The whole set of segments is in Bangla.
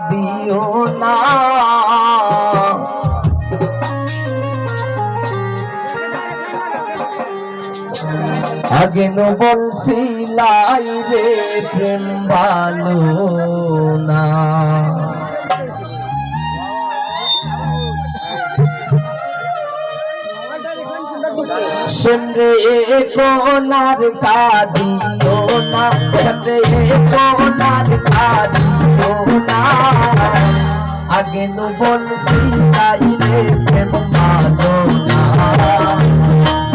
দিও না আগে নো বলছিলাই রে প্রেম ভালো না শুনরে কোনার কাদিও না শুনরে কোনার কাদিও না আগে নো বলছিলাই রে প্রেম ভালো না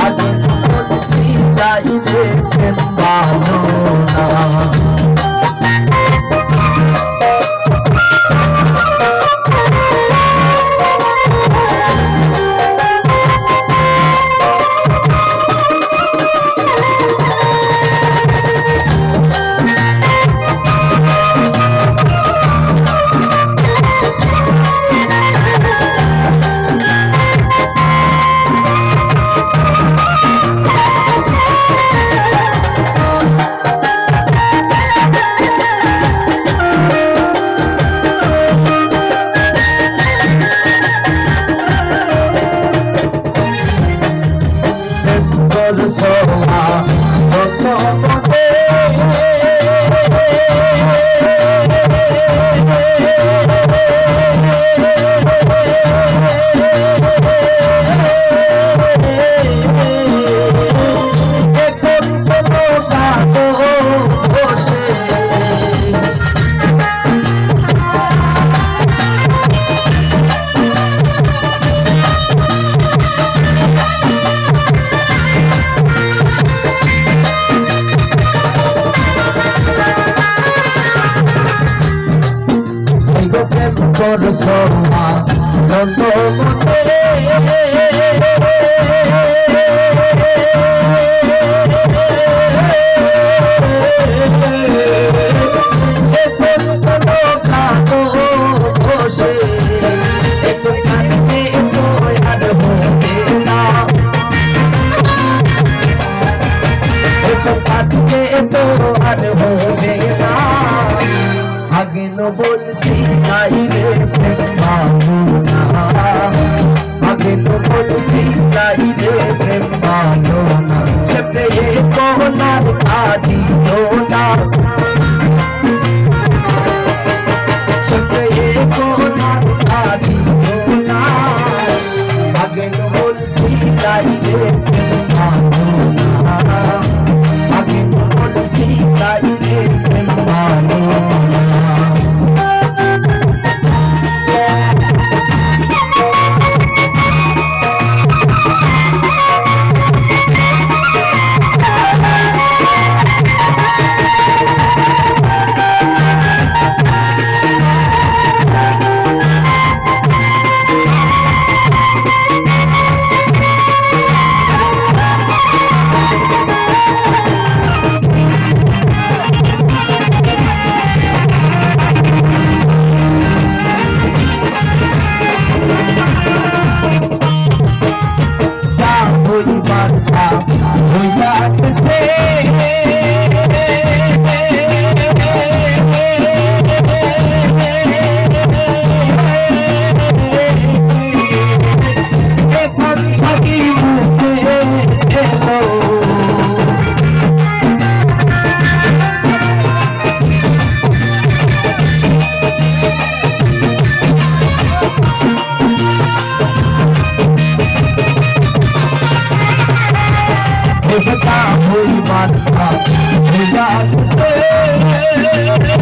আগে নো বলছিলাই রে প্রেম ভালো না করছমা নন্দ মনে বসে একটু কাঁদতে আর হবে না একটু কাঁদতে আর হবে না আগে নো বলছি নাই রে প্রেম ভালো না আগে নো বলছি নাই রে প্রেম ভালো না সে কোনার কাদিও না সে কোনার কাদিও না আগে নো বলছি নাই রে প্রেম ভালো না আগে নো বলছি নাই রে প্রেম ভালো না Hoi mata, hoi